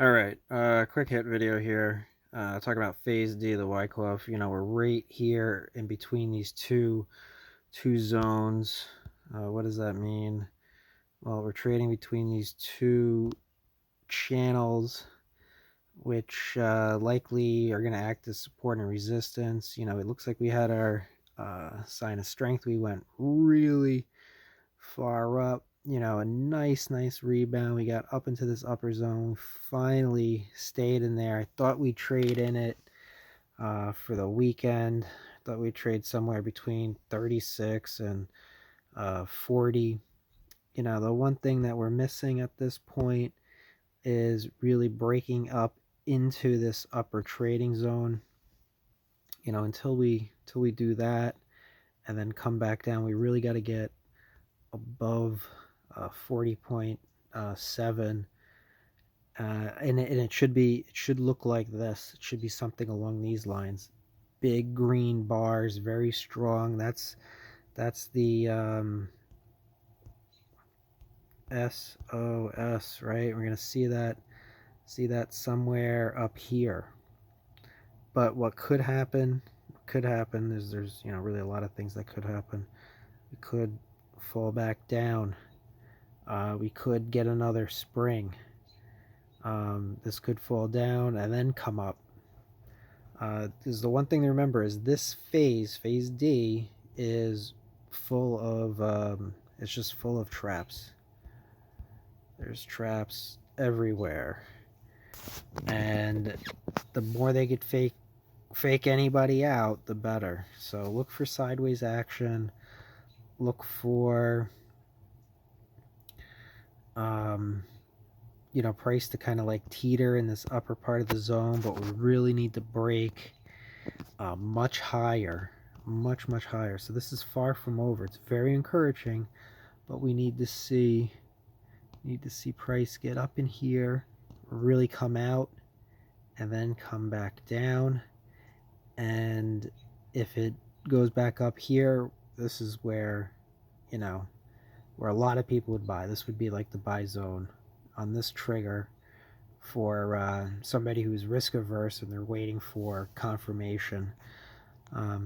All right, quick hit video here. Talking about phase D, the Wyckoff. You know, we're right here in between these two zones. What does that mean? Well, we're trading between these two channels, which likely are going to act as support and resistance. You know, it looks like we had our sign of strength. We went really far up. You know, a nice rebound. We got up into this upper zone. Finally stayed in there. I thought we'd trade in it for the weekend. I thought we'd trade somewhere between 36 and 40. You know, the one thing that we're missing at this point is really breaking up into this upper trading zone. You know, until we do that and then come back down, we really got to get above 40.7, and it should look like this. It should be something along these lines. Big green bars, very strong. That's the SOS, right? We're gonna see that somewhere up here. But what could happen is there's really a lot of things that could happen. We could fall back down. We could get another spring. This could fall down and then come up. Is the one thing to remember is this phase D, is full of it's just full of traps. There's traps everywhere, and the more they could fake anybody out, the better. So look for sideways action. Look for price to kind of like teeter in this upper part of the zone, but we really need to break much higher, much higher. So this is far from over. It's very encouraging, but we need to see price get up in here, really come out, and then come back down. And if it goes back up here, this is where where a lot of people would buy. This would be like the buy zone on this trigger for somebody who's risk averse and they're waiting for confirmation.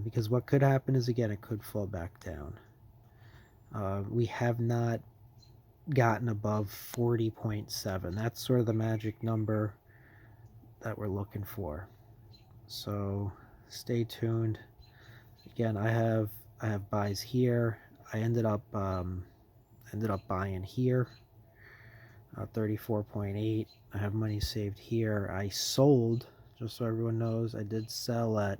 Because what could happen is, again, it could fall back down. We have not gotten above 40.7. That's sort of the magic number that we're looking for. So stay tuned. Again, I have buys here. I ended up buying here, 34.8. I have money saved here. I sold, just so everyone knows, I did sell at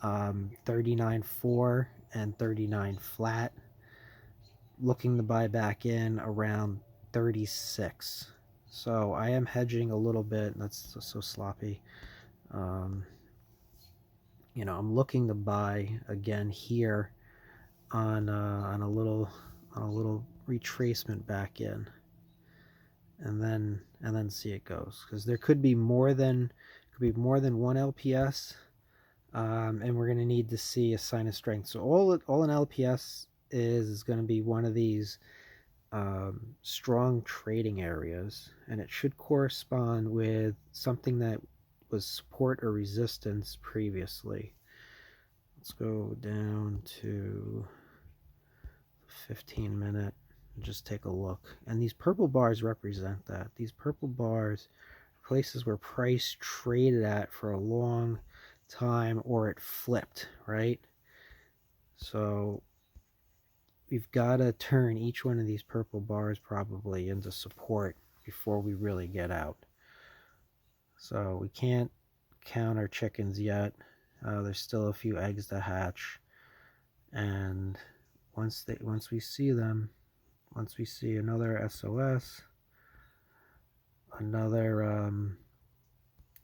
39.4 and 39 flat, looking to buy back in around 36. So I am hedging a little bit. That's so sloppy. I'm looking to buy again here on a little retracement back in, and then see it goes, because there could be more than one LPS, and we're going to need to see a sign of strength. So all an LPS is going to be one of these strong trading areas, and it should correspond with something that was support or resistance previously. Let's go down to 15-minute and just take a look. And these purple bars represent that. These purple bars are places where price traded at for a long time, or it flipped, right? So we've got to turn each one of these purple bars probably into support before we really get out. So we can't count our chickens yet. There's still a few eggs to hatch, and once we see them, once we see another SOS, another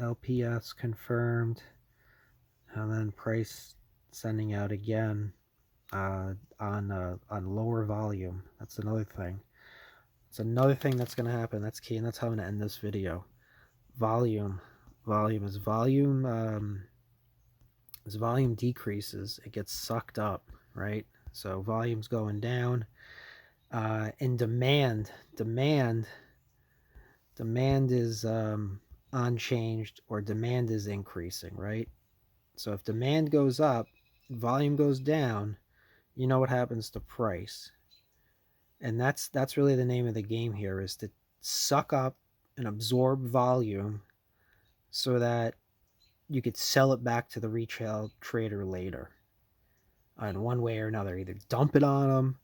LPS confirmed, and then price sending out again on lower volume. That's another thing. It's another thing that's going to happen. That's key, and that's how I'm going to end this video. Volume. As volume decreases, it gets sucked up, right? So volume's going down. And demand is unchanged or demand is increasing, right? So if demand goes up, volume goes down, you know what happens to price. And that's really the name of the game here, is to suck up and absorb volume so that you could sell it back to the retail trader later in one way or another. Either dump it on them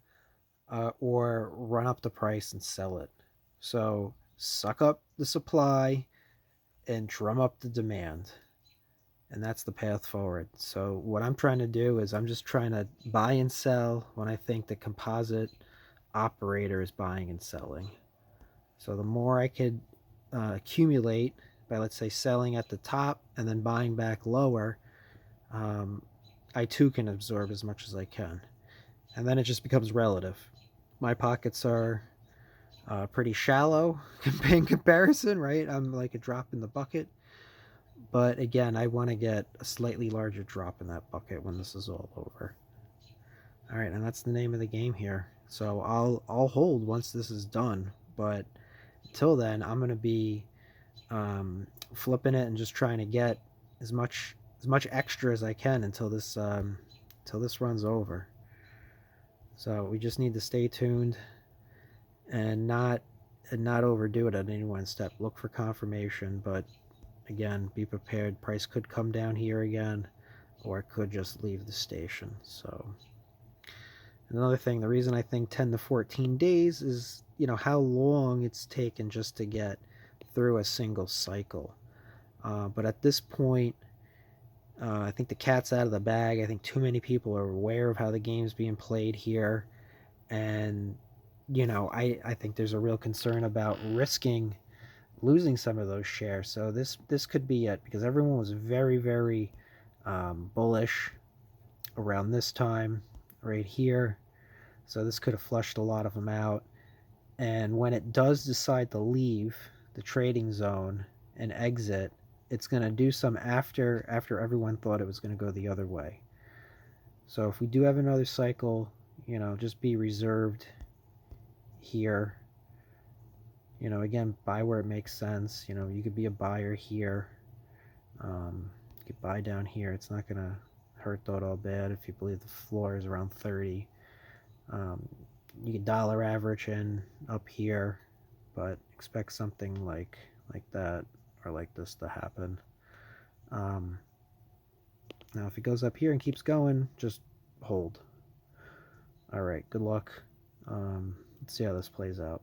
or run up the price and sell it. So suck up the supply and drum up the demand. And that's the path forward. So what I'm trying to do is I'm just trying to buy and sell when I think the composite operator is buying and selling. So the more I could accumulate by, let's say, selling at the top and then buying back lower, um, I too can absorb as much as I can. And then it just becomes relative. My pockets are pretty shallow in comparison, right? I'm like a drop in the bucket. But again, I want to get a slightly larger drop in that bucket when this is all over. All right, and that's the name of the game here. So I'll hold once this is done, but until then, I'm gonna be flipping it and just trying to get as much extra as I can until this runs over. So we just need to stay tuned and not overdo it at any one step. Look for confirmation, but again, be prepared. Price could come down here again, or it could just leave the station. So another thing, the reason I think 10 to 14 days is, how long it's taken just to get through a single cycle. But at this point, I think the cat's out of the bag. I think too many people are aware of how the game's being played here. And, I think there's a real concern about risking losing some of those shares. So this could be it, because everyone was very, very bullish around this time right here. So this could have flushed a lot of them out. And when it does decide to leave the trading zone and exit, it's going to do some after everyone thought it was going to go the other way. So if we do have another cycle, just be reserved here. Again, buy where it makes sense. You could be a buyer here. You could buy down here. It's not going to hurt that all bad if you believe the floor is around 30. You could dollar average in up here, but expect something like that or like this to happen. Now if it goes up here and keeps going, just hold. All right, good luck. Let's see how this plays out.